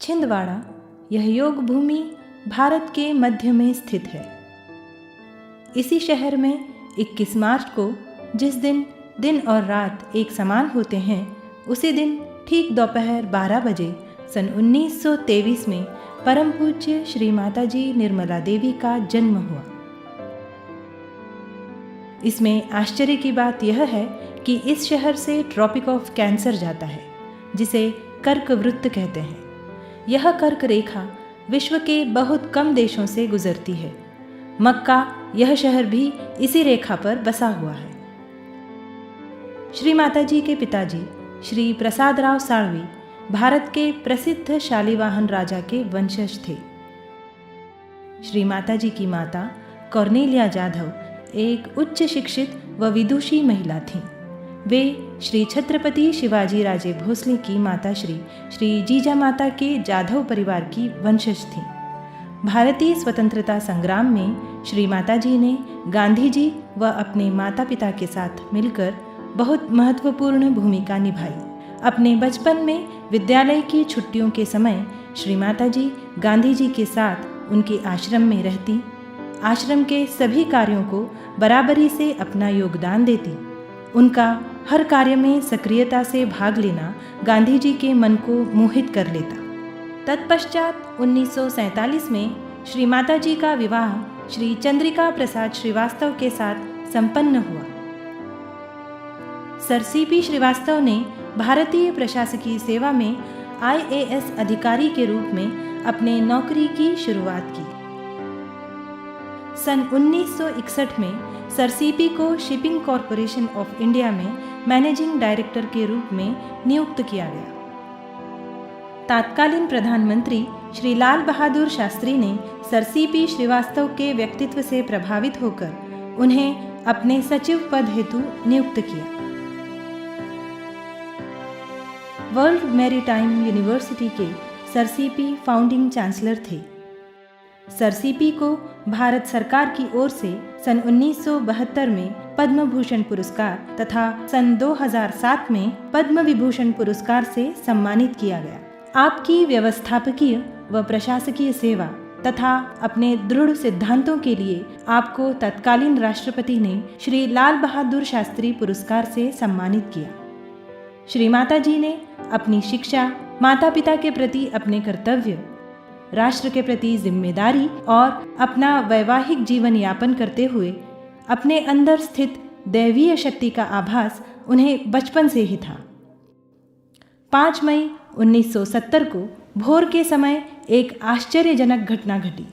छिंदवाड़ा यह योग भूमि भारत के मध्य में स्थित है। इसी शहर में 21 मार्च को जिस दिन दिन और रात एक समान होते हैं, उसी दिन ठीक दोपहर 12 बजे सन 1923 में परम पूज्य श्री माताजी निर्मला देवी का जन्म हुआ। इसमें आश्चर्य की बात यह है कि इस शहर से ट्रॉपिक ऑफ कैंसर जाता है, जिसे कर्क वृत्त कहते हैं। यह कर्क रेखा विश्व के बहुत कम देशों से गुजरती है। मक्का यह शहर भी इसी रेखा पर बसा हुआ है। श्री माताजी के पिताजी श्री प्रसादराव साळवी भारत के प्रसिद्ध शालिवाहन राजा के वंशज थे। श्री माताजी की माता कॉर्नेलिया जाधव एक उच्च शिक्षित व विदुषी महिला थीं। वे श्री छत्रपति शिवाजी राजे भोसले की माता श्री जीजा माता के जाधव परिवार की वंशज थीं। भारतीय स्वतंत्रता संग्राम में श्री माताजी ने गांधी जी व अपने माता पिता के साथ मिलकर बहुत महत्वपूर्ण भूमिका निभाई। अपने बचपन में विद्यालय की छुट्टियों के समय श्री माताजी गांधी जी के साथ उनके आश्रम में रहती, आश्रम के सभी कार्यों को बराबरी से अपना योगदान देती। उनका हर कार्य में सक्रियता से भाग लेना गांधी जी के मन को मोहित कर लेता। तत्पश्चात 1947 में श्री माताजी का विवाह श्री चंद्रिका प्रसाद श्रीवास्तव के साथ संपन्न हुआ। सर सीपी श्रीवास्तव ने भारतीय प्रशासकीय सेवा में IAS अधिकारी के रूप में अपने नौकरी की शुरुआत की। सन 1961 में सर सीपी को शिपिंग कॉरपोरेशन ऑफ इंडिया में मैनेजिंग डायरेक्टर के रूप में नियुक्त किया गया। तात्कालीन प्रधानमंत्री श्री लाल बहादुर शास्त्री ने सर सीपी श्रीवास्तव के व्यक्तित्व से प्रभावित होकर उन्हें अपने सचिव पद हेतु नियुक्त किया। वर्ल्ड मैरीटाइम यूनिवर्सिटी के सर सीपी फाउंडिंग चांसलर थे। सर सीपी को भारत सरकार की ओर से सन 1972 में पद्म भूषण पुरस्कार तथा सन 2007 में पद्म विभूषण पुरस्कार से सम्मानित किया गया। आपकी व्यवस्थापकीय व प्रशासकीय सेवा तथा अपने दृढ़ सिद्धांतों के लिए आपको तत्कालीन राष्ट्रपति ने श्री लाल बहादुर शास्त्री पुरस्कार से सम्मानित किया। श्री माताजी ने अपनी शिक्षा, माता पिता के प्रति अपने कर्तव्य, राष्ट्र के प्रति जिम्मेदारी और अपना वैवाहिक जीवन यापन करते हुए अपने अंदर स्थित दैवीय शक्ति का आभास उन्हें बचपन से ही था। 5 मई 1970 को भोर के समय एक आश्चर्यजनक घटना घटी।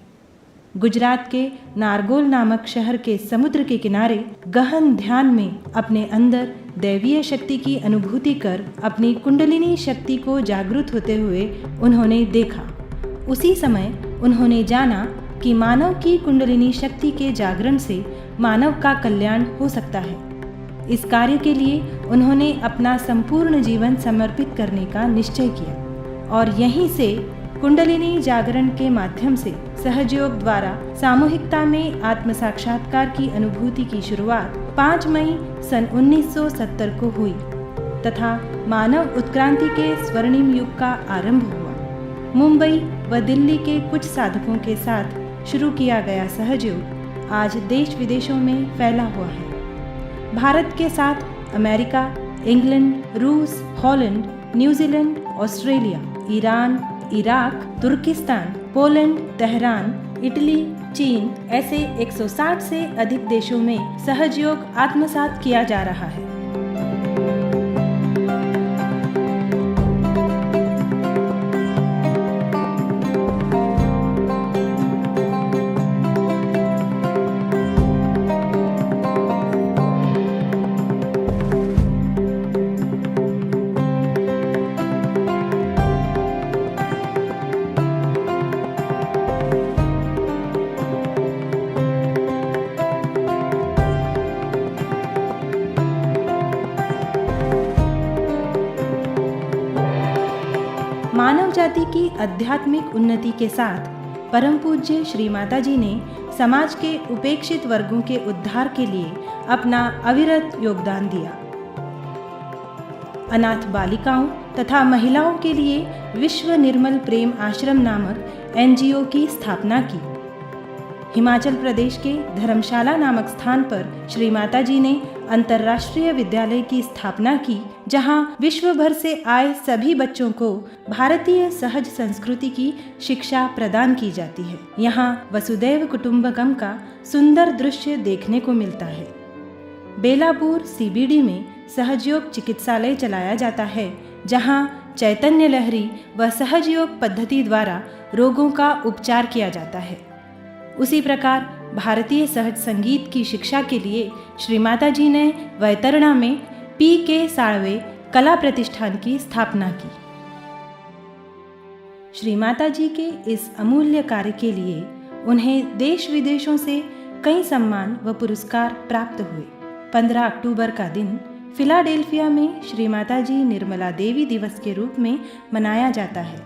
गुजरात के नारगोल नामक शहर के समुद्र के किनारे गहन ध्यान में अपने अंदर दैवीय शक्ति की अनुभूति कर अपनी कुंडलिनी शक्ति को जागृत होते हुए उन्होंने देखा। उसी समय उन्होंने जाना कि मानव की कुंडलिनी शक्ति के जागरण से मानव का कल्याण हो सकता है। इस कार्य के लिए उन्होंने अपना संपूर्ण जीवन समर्पित करने का निश्चय किया और यहीं से कुंडलिनी जागरण के माध्यम से सहयोग द्वारा सामूहिकता में आत्म साक्षात्कार की अनुभूति की शुरुआत 5 मई सन 1970 को हुई तथा मानव उत्क्रांति के स्वर्णिम युग का आरंभ हुआ। मुंबई व दिल्ली के कुछ साधकों के साथ शुरू किया गया सहयोग आज देश विदेशों में फैला हुआ है। भारत के साथ अमेरिका, इंग्लैंड, रूस, Holland, New Zealand, Australia, Iran, Iraq, तुर्किस्तान, पोलैंड, तेहरान, इटली, चीन ऐसे 160 से अधिक देशों में सहयोग आत्मसात किया जा रहा है। मानव जाति की आध्यात्मिक उन्नति के साथ परम पूज्य श्री माताजी ने समाज के उपेक्षित वर्गों के उद्धार के लिए अपना अविरत योगदान दिया। अनाथ बालिकाओं तथा महिलाओं के लिए विश्व निर्मल प्रेम आश्रम नामक NGO की स्थापना की। हिमाचल प्रदेश के धर्मशाला नामक स्थान पर श्री माता जी ने अंतर्राष्ट्रीय विद्यालय की स्थापना की, जहां विश्व भर से आए सभी बच्चों को भारतीय सहज संस्कृति की शिक्षा प्रदान की जाती है। यहां वसुदैव कुटुंबकम का सुंदर दृश्य देखने को मिलता है। बेलापुर CBD में सहजयोग चिकित्सालय चलाया जाता है, जहां चैतन्य लहरी व सहजयोग पद्धति द्वारा रोगों का उपचार किया जाता है। उसी प्रकार भारतीय सहज संगीत की शिक्षा के लिए श्री माता जी ने वैतरणा में PK साळवे कला प्रतिष्ठान की स्थापना की। श्री माता जी के इस अमूल्य कार्य के लिए उन्हें देश विदेशों से कई सम्मान व पुरस्कार प्राप्त हुए। 15 अक्टूबर का दिन फिलाडेल्फिया में श्री माता जी निर्मला देवी दिवस के रूप में मनाया जाता है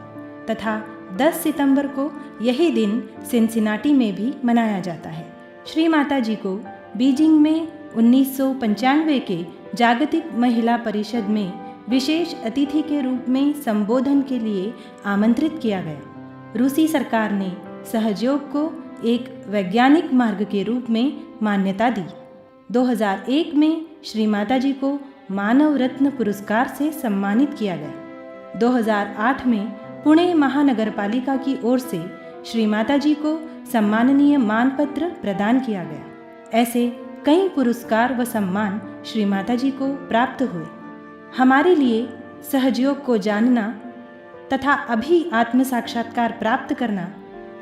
तथा 10 सितंबर को यही दिन सिनसिनाटी में भी मनाया जाता है। श्री माता जी को बीजिंग में 1995 के जागतिक महिला परिषद में विशेष अतिथि के रूप में संबोधन के लिए आमंत्रित किया गया। रूसी सरकार ने सहजयोग को एक वैज्ञानिक मार्ग के रूप में मान्यता दी। 2001 में श्री माता जी को मानव रत्न पुरस्कार से सम्मानित किया गया। 2008 में पुणे महानगरपालिका की ओर से श्री माता जी को सम्माननीय मानपत्र प्रदान किया गया। ऐसे कई पुरस्कार व सम्मान श्री माता जी को प्राप्त हुए। हमारे लिए सहजयोग को जानना तथा अभी आत्म साक्षात्कार प्राप्त करना,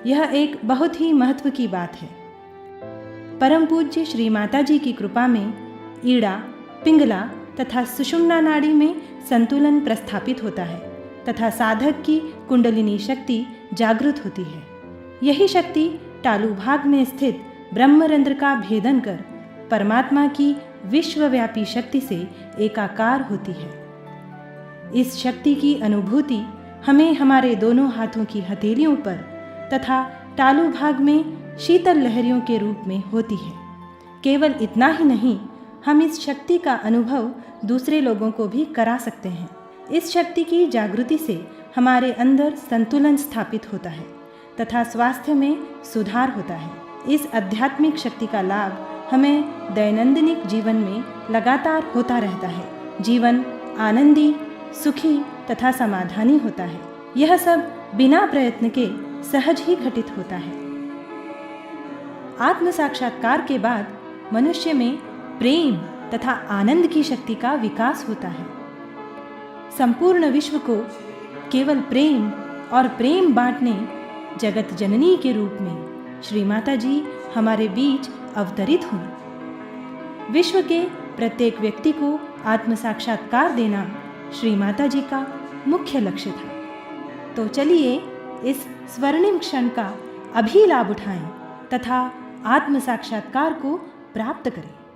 यह एक बहुत ही महत्व की बात है। परम पूज्य श्री माता जी की कृपा में ईड़ा, पिंगला तथा सुषुम्ना नाड़ी में संतुलन प्रस्थापित होता है तथा साधक की कुंडलिनी शक्ति जागृत होती है। यही शक्ति तालु भाग में स्थित ब्रह्मरंध्र का भेदन कर परमात्मा की विश्वव्यापी शक्ति से एकाकार होती है। इस शक्ति की अनुभूति हमें हमारे दोनों हाथों की हथेलियों पर तथा तालु भाग में शीतल लहरियों के रूप में होती है। केवल इतना ही नहीं, हम इस शक्ति का अनुभव दूसरे लोगों को भी करा सकते हैं। इस शक्ति की जागृति से हमारे अंदर संतुलन स्थापित होता है तथा स्वास्थ्य में सुधार होता है। इस आध्यात्मिक शक्ति का लाभ हमें दैनंदिन जीवन में लगातार होता रहता है। जीवन आनंदी, सुखी तथा समाधानी होता है। यह सब बिना प्रयत्न के सहज ही घटित होता है। आत्म साक्षात्कार के बाद मनुष्य में प्रेम तथा आनंद की शक्ति का विकास होता है। संपूर्ण विश्व को केवल प्रेम और प्रेम बांटने जगत जननी के रूप में श्री माता जी हमारे बीच अवतरित हुई। विश्व के प्रत्येक व्यक्ति को आत्म साक्षात्कार देना श्री माता जी का मुख्य लक्ष्य था। तो चलिए इस स्वर्णिम क्षण का अभी लाभ उठाएं तथा आत्म साक्षात्कार को प्राप्त करें।